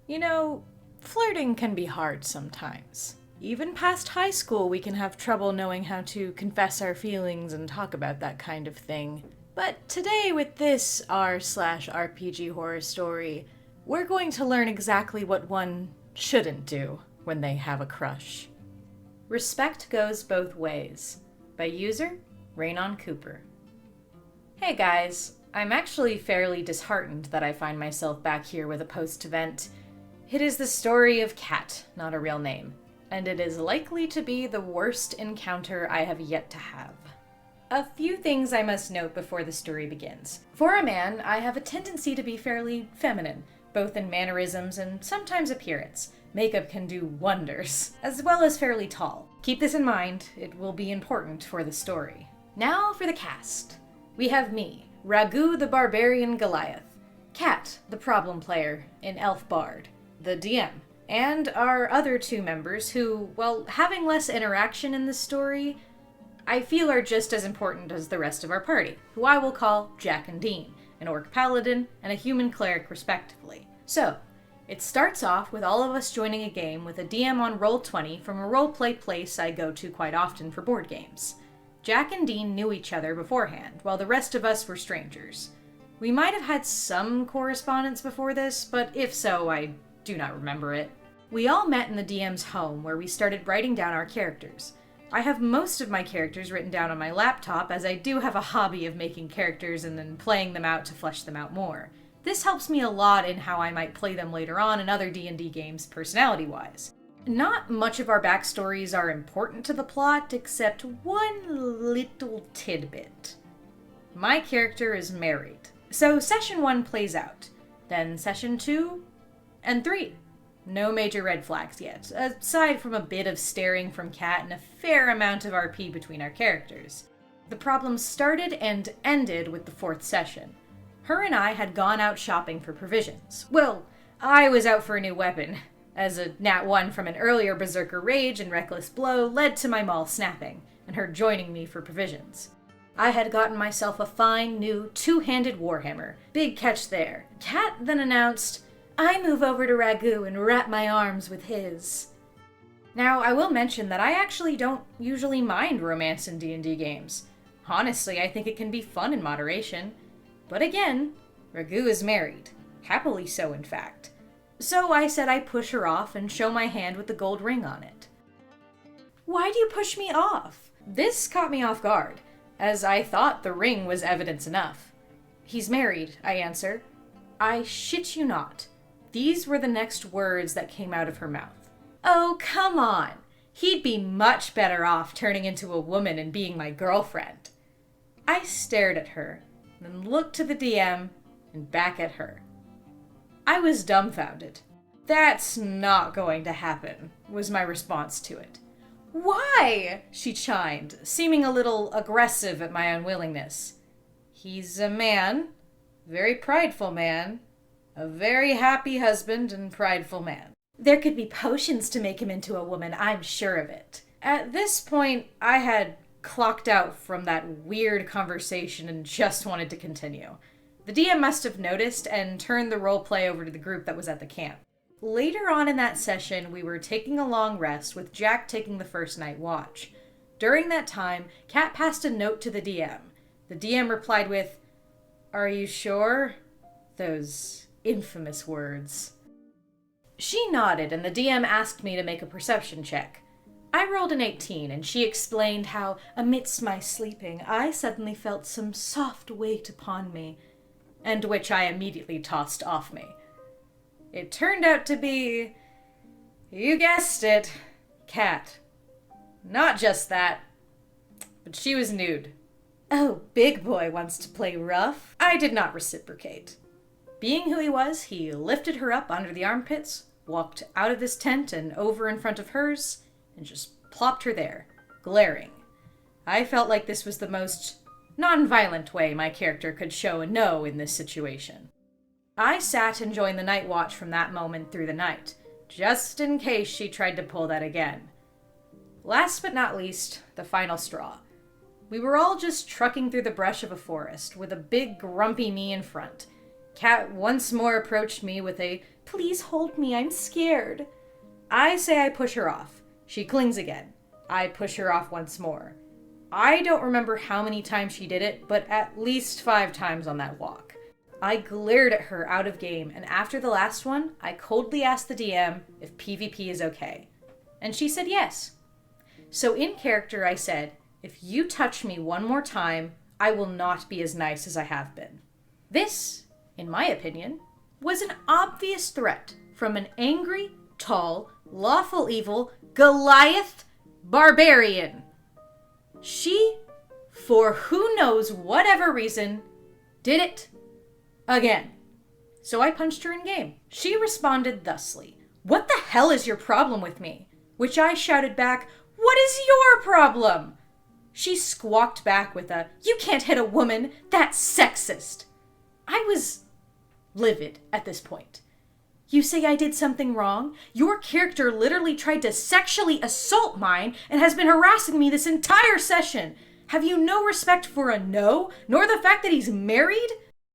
You know, flirting can be hard sometimes. Even past high school, we can have trouble knowing how to confess our feelings and talk about that kind of thing. But today, with this r/RPG horror story, we're going to learn exactly what one shouldn't do when they have a crush. Respect Goes Both Ways, by user Raynon Cooper. Hey guys, I'm actually fairly disheartened that I find myself back here with a post-event. It is the story of Cat, not a real name, and it is likely to be the worst encounter I have yet to have. A few things I must note before the story begins. For a man, I have a tendency to be fairly feminine, both in mannerisms and sometimes appearance. Makeup can do wonders, as well as fairly tall. Keep this in mind, it will be important for the story. Now for the cast. We have me, Ragu the Barbarian Goliath, Cat, the problem player in Elf Bard, the DM, and our other two members who, while having less interaction in this story, I feel are just as important as the rest of our party, who I will call Jack and Dean, an orc paladin and a human cleric respectively. So, it starts off with all of us joining a game with a DM on Roll20 from a roleplay place I go to quite often for board games. Jack and Dean knew each other beforehand, while the rest of us were strangers. We might have had some correspondence before this, but if so, I do not remember it. We all met in the DM's home, where we started writing down our characters. I have most of my characters written down on my laptop, as I do have a hobby of making characters and then playing them out to flesh them out more. This helps me a lot in how I might play them later on in other D&D games, personality-wise. Not much of our backstories are important to the plot, except one little tidbit. My character is married, so Session 1 plays out. Then Session 2 and 3. No major red flags yet, aside from a bit of staring from Cat and a fair amount of RP between our characters. The problem started and ended with the 4th session. Her and I had gone out shopping for provisions. Well, I was out for a new weapon, as a nat 1 from an earlier Berserker Rage and Reckless Blow led to my maul snapping, and her joining me for provisions. I had gotten myself a fine new 2-handed warhammer. Big catch there. Cat then announced, "I move over to Ragu and wrap my arms with his." Now, I will mention that I actually don't usually mind romance in D&D games. Honestly, I think it can be fun in moderation. But again, Ragu is married. Happily so, in fact. So I said I push her off and show my hand with the gold ring on it. "Why do you push me off?" This caught me off guard, as I thought the ring was evidence enough. "He's married," I answer. I shit you not. These were the next words that came out of her mouth. "Oh, come on. He'd be much better off turning into a woman and being my girlfriend." I stared at her, then looked to the DM and back at her. I was dumbfounded. "That's not going to happen," was my response to it. "Why?" she chimed, seeming a little aggressive at my unwillingness. "He's a man, very prideful man, a very happy husband and prideful man. There could be potions to make him into a woman, I'm sure of it." At this point, I had clocked out from that weird conversation and just wanted to continue. The DM must have noticed and turned the roleplay over to the group that was at the camp. Later on in that session, we were taking a long rest, with Jack taking the first night watch. During that time, Cat passed a note to the DM. The DM replied with, "Are you sure?" Those infamous words. She nodded, and the DM asked me to make a perception check. I rolled an 18, and she explained how, amidst my sleeping, I suddenly felt some soft weight upon me, and which I immediately tossed off me. It turned out to be, you guessed it, Cat. Not just that, but she was nude. "Oh, big boy wants to play rough?" I did not reciprocate. Being who he was, he lifted her up under the armpits, walked out of his tent and over in front of hers, and just plopped her there, glaring. I felt like this was the most non-violent way my character could show a no in this situation. I sat enjoying the night watch from that moment through the night, just in case she tried to pull that again. Last but not least, the final straw. We were all just trucking through the brush of a forest, with a big grumpy me in front. Cat once more approached me with a Please hold me, I'm scared. I say I push her off. She clings again. I push her off once more. I don't remember how many times she did it, but at least 5 times on that walk. I glared at her out of game, and after the last one, I coldly asked the DM if PvP is okay. And she said yes. So in character, I said, if you touch me one more time, I will not be as nice as I have been. This, in my opinion, was an obvious threat from an angry, tall, lawful evil, Goliath barbarian. She, for who knows whatever reason, did it again. So I punched her in game. She responded thusly, "What the hell is your problem with me?" Which I shouted back, "What is your problem?" She squawked back with a, "You can't hit a woman, that's sexist." I was livid at this point. You say I did something wrong? Your character literally tried to sexually assault mine and has been harassing me this entire session. Have you no respect for a no, nor the fact that he's married?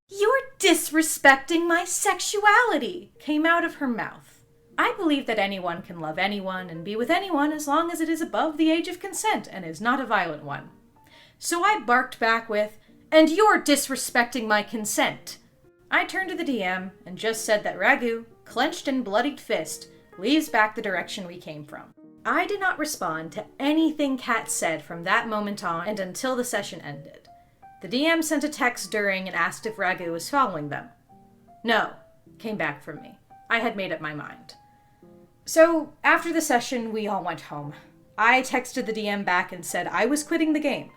You're disrespecting my sexuality, came out of her mouth. I believe that anyone can love anyone and be with anyone as long as it is above the age of consent and is not a violent one. So I barked back with, "And you're disrespecting my consent." I turned to the DM and just said that Ragu, clenched and bloodied fist, leaves back the direction we came from. I did not respond to anything Kat said from that moment on and until the session ended. The DM sent a text during and asked if Ragu was following them. No, came back from me. I had made up my mind. So, after the session, we all went home. I texted the DM back and said I was quitting the game.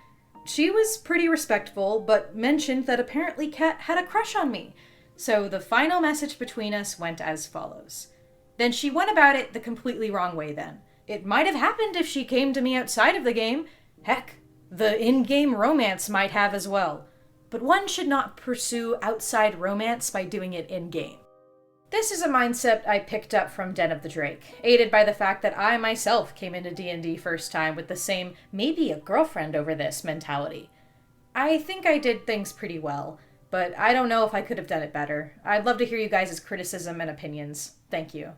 She was pretty respectful, but mentioned that apparently Kat had a crush on me. So the final message between us went as follows. Then she went about it the completely wrong way then. It might have happened if she came to me outside of the game. Heck, the in-game romance might have as well. But one should not pursue outside romance by doing it in-game. This is a mindset I picked up from Den of the Drake, aided by the fact that I myself came into D&D first time with the same maybe a girlfriend over this mentality. I think I did things pretty well, but I don't know if I could have done it better. I'd love to hear you guys' criticism and opinions. Thank you.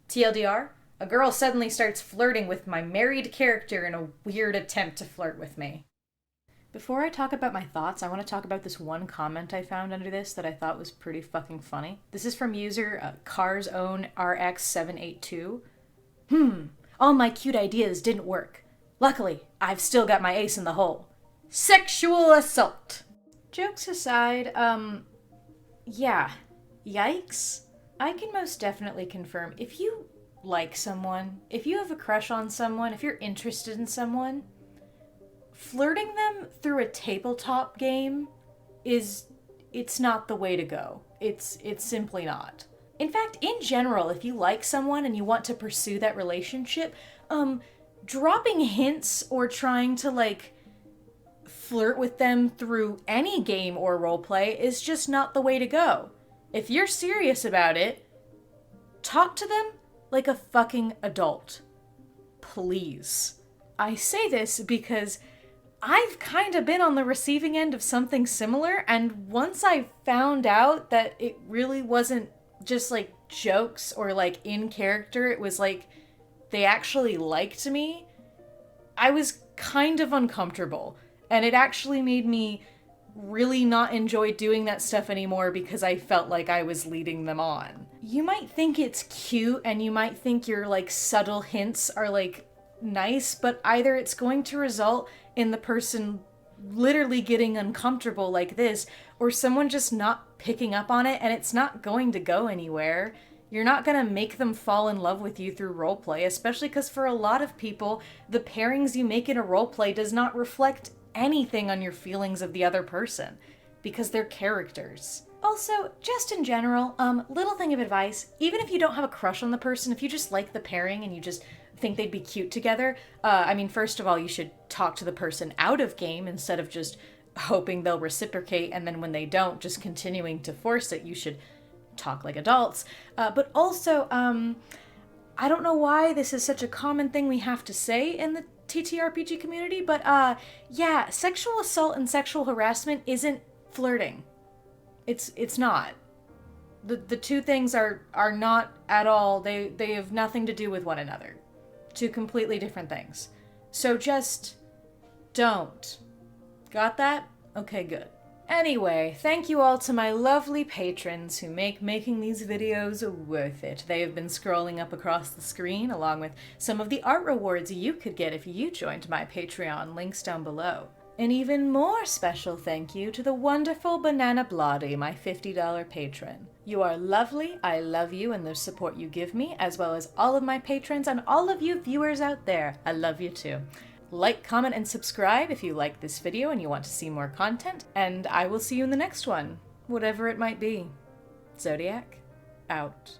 TLDR, a girl suddenly starts flirting with my married character in a weird attempt to flirt with me. Before I talk about my thoughts, I want to talk about this one comment I found under this that I thought was pretty fucking funny. This is from user Car's Own RX782. All my cute ideas didn't work. Luckily, I've still got my ace in the hole. Sexual assault. Jokes aside, yeah. Yikes. I can most definitely confirm, if you like someone, if you have a crush on someone, if you're interested in someone, flirting them through a tabletop game it's not the way to go. It's simply not. In fact, in general, if you like someone and you want to pursue that relationship, dropping hints or trying to, flirt with them through any game or roleplay is just not the way to go. If you're serious about it, talk to them like a fucking adult. Please. I say this because I've kind of been on the receiving end of something similar, and once I found out that it really wasn't just jokes or in character, it was they actually liked me, I was kind of uncomfortable, and it actually made me really not enjoy doing that stuff anymore because I felt like I was leading them on. You might think it's cute and you might think your subtle hints are nice, but either it's going to result in the person literally getting uncomfortable like this, or someone just not picking up on it and it's not going to go anywhere. You're not gonna make them fall in love with you through roleplay, especially because for a lot of people, the pairings you make in a roleplay does not reflect anything on your feelings of the other person, because they're characters. Also, just in general, little thing of advice, even if you don't have a crush on the person, if you just like the pairing and you just think they'd be cute together, first of all, you should talk to the person out of game instead of just hoping they'll reciprocate, and then when they don't, just continuing to force it. You should talk like adults. But also, I don't know why this is such a common thing we have to say in the TTRPG community, but yeah, sexual assault and sexual harassment isn't flirting. It's not. The two things are not at all, they have nothing to do with one another. Two completely different things. So just don't. Got that? Okay, good. Anyway, thank you all to my lovely patrons who make making these videos worth it. They have been scrolling up across the screen along with some of the art rewards you could get if you joined my Patreon, links down below. An even more special thank you to the wonderful Banana Blotty, my $50 patron. You are lovely, I love you and the support you give me, as well as all of my patrons and all of you viewers out there. I love you too. Like, comment, and subscribe if you like this video and you want to see more content, and I will see you in the next one, whatever it might be. Zodiac, out.